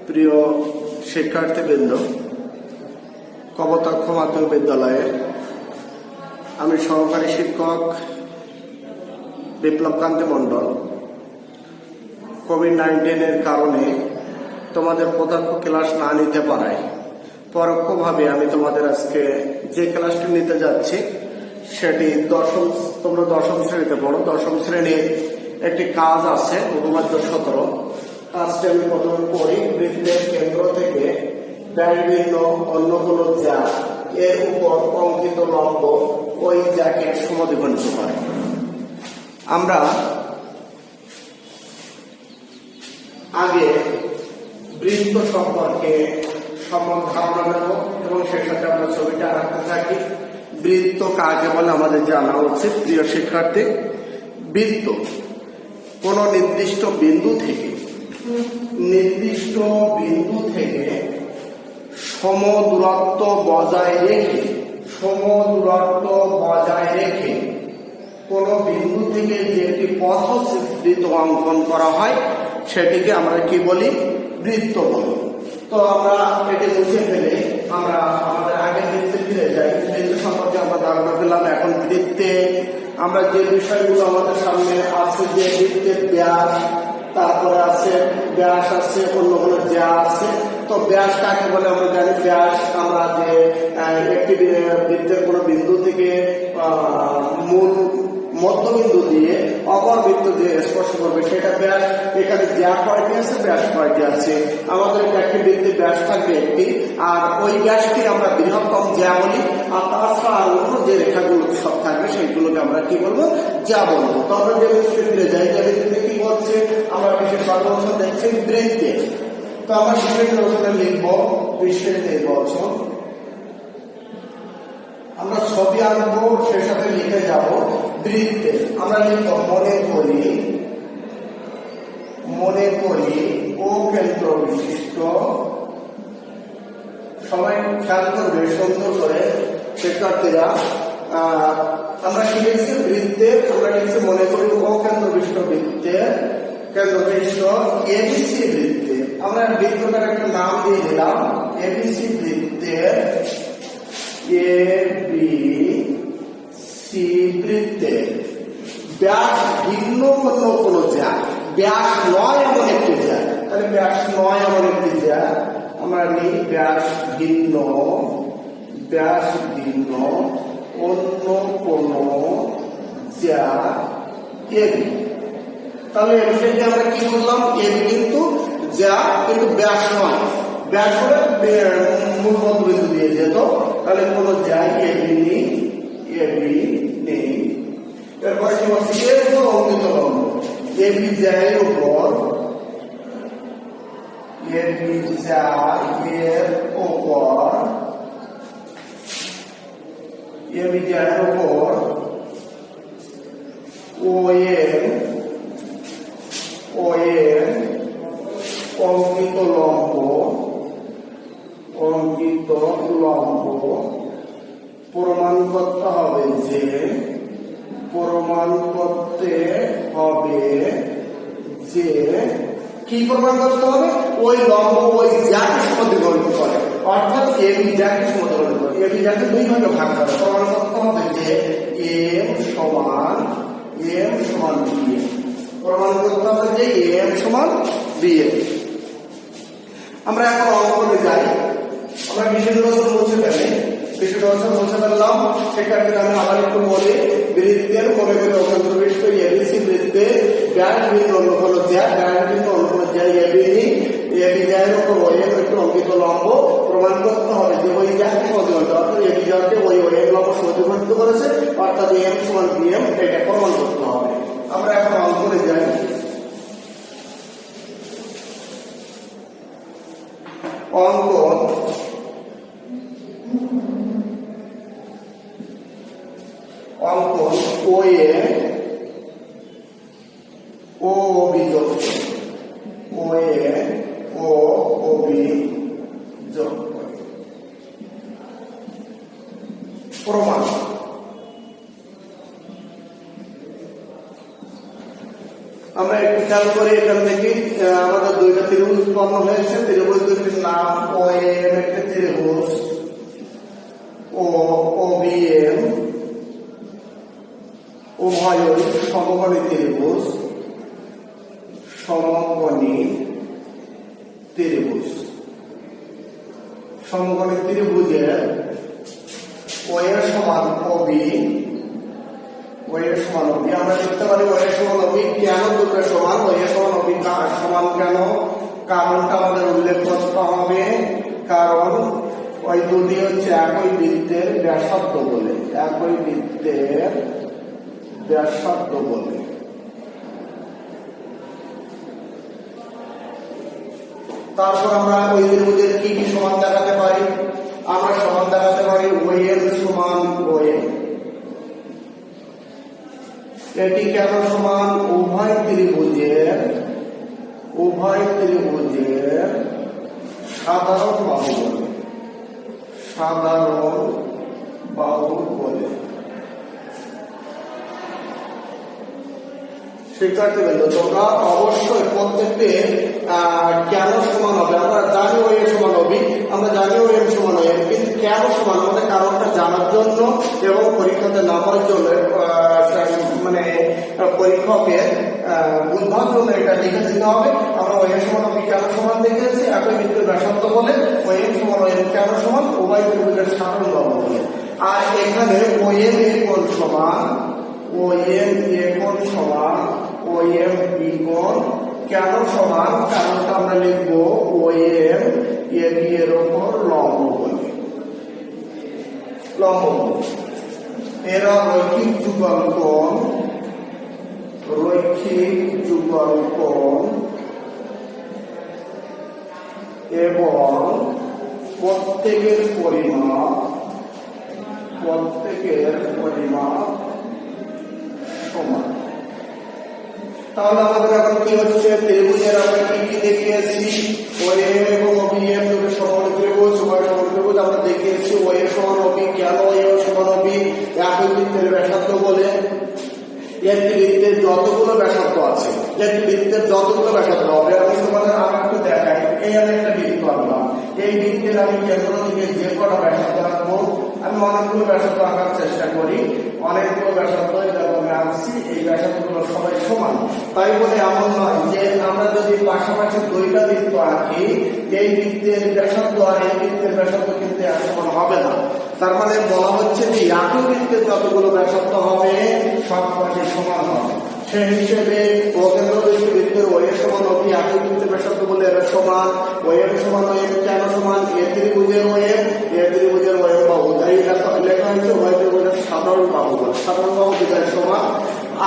প্রিয় শিক্ষার্থীবৃন্দ, কপোতাক্ষ মাধ্যমিক বিদ্যালয়ের আমি সহকারী শিক্ষক বিপ্লবকান্তি মণ্ডল। কোভিড-19 কারণে তোমাদের প্রত্যক্ষ ক্লাস না নিতে পারায় পরোক্ষভাবে আমি তোমাদের আজকে যে ক্লাসটি নিতে যাচ্ছি সেটি তোমরা দশম শ্রেণীতে পড়ো। দশম শ্রেণীর একটি কাজ আছে উপপাদ্য 17। কাজটি আমি প্রথমে পড়ি। বৃত্তের কেন্দ্র থেকে ব্যয়বিহীন অন্য কোনো যা এর উপর অঙ্কিত লম্ব ওই যাকে সমদ্বিখণ্ডিত করে। আমরা আগে বৃত্ত সম্পর্কে সম্যক ধারণা নেব এবং সেই সাথে আমরা ছবিটা আঁকতে থাকি। বৃত্ত কাকে বলে আমাদের জানা উচিত। প্রিয় শিক্ষার্থী, বৃত্ত কোন নির্দিষ্ট বিন্দু থেকে সমদূরত্ব বজায় রেখে কোন বিন্দু থেকে যে একটি পথবৃত্ত অঙ্কন করা হয় সেটিকে আমরা কি বলি? বৃত্ত বলি। তো আমরা এটি মুছে ফেলে আমরা আমাদের আগের বৃত্তে ফিরে যাই। বৃত্ত সম্পর্কে আমরা ধারণা পেলাম। এখন বৃত্তে আমরা যে বিষয়গুলো আমাদের সামনে আছে, যে বৃত্তের ব্যাস, তারপরে আছে ব্যাস, আছে অন্য কোনো যা আছে। তো ব্যাস কাকে বলে আমরা জানি। ব্যাস আমরা যে একটি বৃত্তের কোনো বিন্দু থেকে মূল মধ্যবিন্দু দিয়ে অপর বৃত্ত দিয়ে স্পর্শ করবে সেটা ব্যাস। এখানে যা কয়টি আছে, ব্যাস কয়টি আছে। আমাদের একটি বৃত্তের ব্যাস থাকবে একটি, আর ওই ব্যাসকে আমরা বৃহত্তম যা বলি। আর তাছাড়া অন্য যে রেখাগুলো সব থাকবে সেইগুলোকে আমরা কি বলবো? যা বলবো। তো আমরা যে বৃত্তে ফিরে যাই, যে বৃত্তে কি বলছে আমরা বিশেষ সর্ববচন দেখছি বৃত্তে। তো আমরা বিশেষ নির্বাচনে লিখবো বিশেষ নির্বাচন। আমরা ছবি আঁকবো, সে সাথে লিখে যাব বৃত্তে। আমরা লিখবো মনে করি ও কেন্দ্র বিশিষ্ট। সবাই খেয়াল করবে সুন্দর করে শিক্ষার্থীরা। আমরা শিখেছি বৃত্তের, আমরা লিখছি মনে করি ও কেন্দ্র বিশিষ্ট বৃত্তের কেন্দ্র বিশিষ্ট এবিসি বৃত্তে। আমরা বৃত্তটার একটা নাম দিয়ে দিলাম এবিসি বৃত্তের এবিসি বৃত্তের ব্যাস ভিন্ন অন্য কোন যা, ব্যাস নয় এমন একটি যা। তাহলে ব্যাস নয় এমন একটি যা আমরা নিই ব্যাস ভিন্ন অন্য কোন যা এবি। তাহলে এবিটাকে আমরা কি বললাম? এবি কিন্তু যা, কিন্তু ব্যাস নয়। ব্যাস করে মূল মধ্যবিন্দু দিয়ে যেত। তাহলে কোন যাই এবি নেই। এরপরে কি বলছি? এর উপর অঙ্কিত লম্ব। এবি যায়ের উপর ও এর অঙ্কিত লম্ব প্রমাণ করতে হবে যে কি প্রমাণ করতে হবে? ওই লম্ব ওই যাকে সমদ্বিখণ্ডিত করে, অর্থাৎ এবি যাকে সমদ্বিখণ্ডিত করে। এবি যাকে দুই ভাগে ভাগ করে প্রমাণ করতে হবে যে এম সমান বি। প্রমাণ করতে হবে যে এম সমান বি। আমরা এখন অঙ্কনে যাই। আমরা বিশেষ নির্বাচন মুছে ফেললাম। সেক্ষেত্রে আমি আবার একটু বলি, বৃত্তের মনে করে অন্তর্বিষ্ট এবিসি বৃত্তে ব্যাস ভিন্ন অন্য কোনো যা, এবি যায়ের উপর ওই একটু অঙ্কিত লম্ব প্রমাণ করতে হবে যে ওই যাকে সমদ্বিখণ্ডিত, অর্থাৎ এবি যাকে ওই লম্ব সমদ্বিখণ্ডিত করেছে, অর্থাৎ এম সমান বি এম, এটা প্রমাণ করতে হবে। আমরা এখন অঙ্কনে যাই। অঙ্কন ও এ ও অভিযোগ প্রমাণ। আমরা একটু খেয়াল করি, এখান থেকে আমাদের দুইটা ত্রিভুজ উৎপন্ন হয়েছে। ত্রিভুজ দুটির নাম OM একটি ত্রিভুজ, OBM উভয়ই সমকোণী ত্রিভুজ, সমকোণী ত্রিভুজ। সমকোণী ত্রিভুজের OA সমান OB, OA সমান OB। আমরা লিখতে পারি OA সমান OB। কেন দুটো সমান? OA সমান OB সমান কেন? কারণটা আমাদের উল্লেখ করতে হবে। কারণ ওই দুটি হচ্ছে একই বৃত্তের ব্যাসার্ধ বলে, একই বৃত্তের ব্যাসার্ধ বলে। তারপর আমরা ওই ত্রিভুজের কি কি সমান দেখাতে পারি? আমরা সমান দেখাতে পারি OM সমান OM। এটি কেন সমান? উভয় ত্রিভুজের সাধারণ বাহু বলে, সাধারণ বাহু বলে। শিক্ষার্থীবৃন্দ, তোমরা অবশ্যই প্রত্যেকটি কেন সমান হবে। আমরা জানি OA সমান OB, আমরা জানি OM সমান OM, কিন্তু কেন সমান আমাদের কারণটা জানার জন্য এবং পরীক্ষাতে নামার জন্য মানে পরীক্ষকের বুঝবার জন্য এটা লিখে দিতে হবে। আমরা OA সমান OB কেন সমান লিখেছি? একই বৃত্তের ব্যাসার্ধ বলে। OM সমান OM কেন সমান? উভয় ত্রিভুজের সাধারণ বাহু বলে। আর এখানে OM এর কোণ সমান, OM এ কোণ সমান OM বি কোণ। কেন সমান? কারণটা আমরা লিখবো OM AB এর উপর লম্ব বলে, লম্ব বলে। এরা রৈখিক যুগল কোণ, রৈখিক যুগল কোণ এবং প্রত্যেকের পরিমাপ সমান। তাহলে আমাদের এখন কি হচ্ছে? ত্রিভুজের আমরা কি কি দেখিয়েছি? OM এবং OBM দুটো সমকোণী ত্রিভুজ, উভয় সমকোণী ত্রিভুজ আমরা দেখিয়েছি। OA সমান OB কেন? OA সমান OB একই বৃত্তের ব্যাসার্ধ বলে। একটি বৃত্তের যতগুলো ব্যাসার্ধ আছে, একটি বৃত্তের যতগুলো ব্যাসার্ধ হবে, আমি তোমাদের আমি একটু দেখাই। এই আমি একটা বৃত্ত আঁকলাম, এই বৃত্তের আমি কেন্দ্র থেকে যে কটা ব্যাসার্ধ আঁকবো, আমি অনেকগুলো ব্যাসার্ধ আঁকার চেষ্টা করি। অনেকগুলো ব্যাসার্ধ আমি আঁকছি, এই ব্যাসার্ধগুলো সবাই সমান। তাই বলে এমন নয় যে আমরা যদি পাশাপাশি দুইটা বৃত্ত আঁকি, এই বৃত্তের ব্যাসার্ধ আর এই বৃত্তের ব্যাসার্ধ কিন্তু এক সমান হবে না। তার মানে বলা হচ্ছে যে একই বৃত্তের যতগুলো ব্যাসার্ধ হবে সব পাশে সমান হবে। সেই হিসেবে অকেন্দ্রবিন্দু বৃত্তের OA সমান OB একই বৃত্তের ব্যাসার্ধ বলে এরা সমান। OM সমান OM কেন সমান? এ ত্রিভুজের OM, এ ত্রিভুজের OM বাহু। তাই লেখা হয়েছে উভয় ত্রিভুজের সাধারণ বাহু বলে, সাধারণ বাহু দুটাই সমান।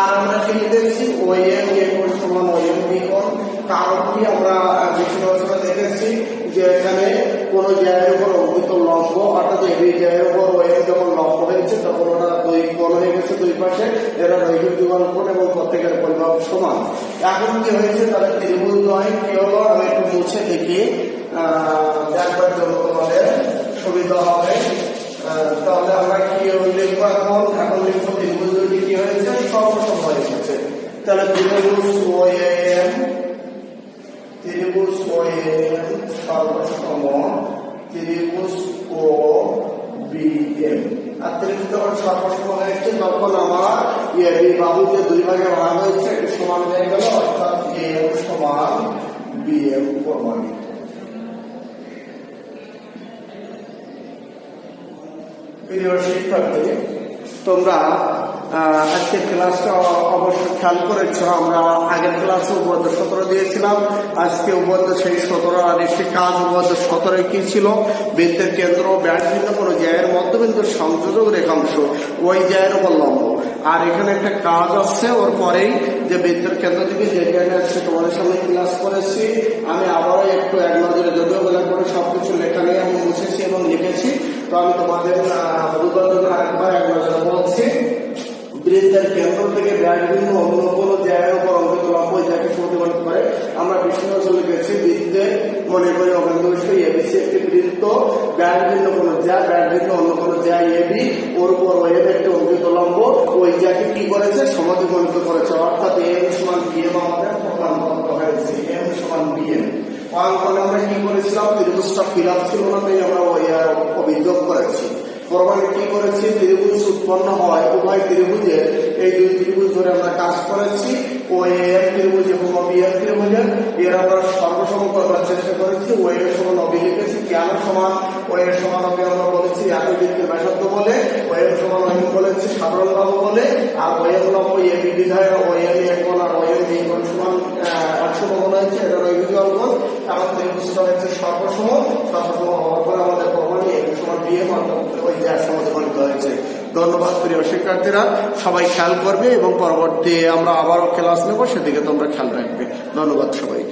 আর আমরা কি লিখেছি? OM এ কোণ সমান OM বি কোণ। কারণ কি? আমরা বিভিন্ন বছরে দেখেছি যে এখানে কোন জায়গার উপর অঙ্কিত লম্ব, অর্থাৎ এই জায়গার উপর OM যখন লম্ব হয়েছে তখন ওরা দুই কোণ হয়ে গেছে দুই পাশে। এরা রৈখিক যুগল কোণ এবং প্রত্যেকের পরিমাপ সমান। এখন কি হয়েছে? তাহলে ত্রিভুজ নয় কি হলো? আমি একটু মুছে দেখি দেখবার জন্য তোমাদের সুবিধা হবে। তাহলে আমরা কি লিখবো? এখন লিখবো ত্রিভুজ দুটি কি হয়েছে? সমসম হয়ে গেছে। তাহলে ত্রিভুজ OM, ত্রিভুজ OM সর্বসম, ত্রিভুজ OBM। আর ত্রিভুজ যখন সর্বসম হয়েছে তখন আমার AB বাহু যে দুই ভাগে ভাগ হয়েছে এটি সমান হয়ে গেল, অর্থাৎ AM সমান BM প্রমাণিত। প্রিয় শিক্ষার্থী, তোমরা আজকের ক্লাসটা অবশ্যই খেয়াল করেছ। আমরা আগের ক্লাসে উপপাদ্য 17 দিয়েছিলাম, আজকে উপপাদ্য সেই 17 আর একটি কাজ। উপপাদ্য 17 কি ছিল? বৃত্তের কেন্দ্র ব্যাসার্ধ কোনো জায়ের মধ্যবিন্দুর সংযোজক রেখাংশ ওই জায়ের উপর লম্ব। আর এখানে একটা কাজ আসছে ওর পরেই, যে বৃত্তের কেন্দ্র থেকে যে জায়গায় আসছে তোমাদের সামনে ক্লাস করেছি। আমি আবারও একটু এক নজরে যদিও বলে করে সবকিছু লেখা নেই, আমি মুছেছি এবং লিখেছি। তো আমি তোমাদের আরেকবার এক নজরে বলছি। বৃত্তের কেন্দ্র থেকে ব্যাসবিন্দু অন্য কোনো জায়গার উপর অঙ্কিত লম্ব যাকে প্রতিফলিত করে আমরা বিষ্ণু লিখেছি। বৃত্তে মনে করি অবিন্দুষ্ট এবিসি একটি বৃত্ত, ব্যাসবিন্দু কোনো জায়গা, ব্যাসবিন্দু অন্য কোনো জায়গা এবি, ওর উপর ওয়েব একটি অঙ্কিত লম্ব, ওই জায়গাকে কি করেছে? সমদ্বিখণ্ডিত করেছে। অর্থাৎ এম সমান বিএম আমাদের প্রমাণ করতে হয়েছে। এম সমান বিএম অঙ্কনে আমরা কি করেছিলাম, ত্রিভুজটা ফিল আপ ছিল না, তাই আমরা ওই অভিযোগ করেছি। পরমাণু কি করেছি, ত্রিভুজ উৎপন্ন হয় উভয় ত্রিভুজের, এই দুই ত্রিভুজ ধরে আমরা কাজ করেছি। ও এর ত্রিভুজ এবং অবি এর ত্রিভুজের এর আমরা সর্বসম করবার চেষ্টা করেছি। ও এর সমান অবি লিখেছি, কেন সমান ও এর সমান অবি আমরা বলেছি একই বৃত্তের ব্যাসার্ধ বলে, ও এর সমান আমি বলেছি সাধারণভাবে বলে, আর ও এর লম্ব এ বি বিধায় ও এর এক কোণ আর ও এর বি কোণ সমান 100 মনে হয়েছে, এটা নৈবিজ অঙ্ক। কারণ ত্রিভুজটা হচ্ছে সর্বসম হওয়ার পরে আমাদের প্রমাণে এ সমান বি এর ওই যে সমাধানিত হয়েছে। ধন্যবাদ প্রিয় শিক্ষার্থীরা, সবাই খেয়াল করবে এবং পরবর্তী আমরা আবারও ক্লাস নেব, সেদিকে তোমরা খেয়াল রাখবে। ধন্যবাদ সবাই।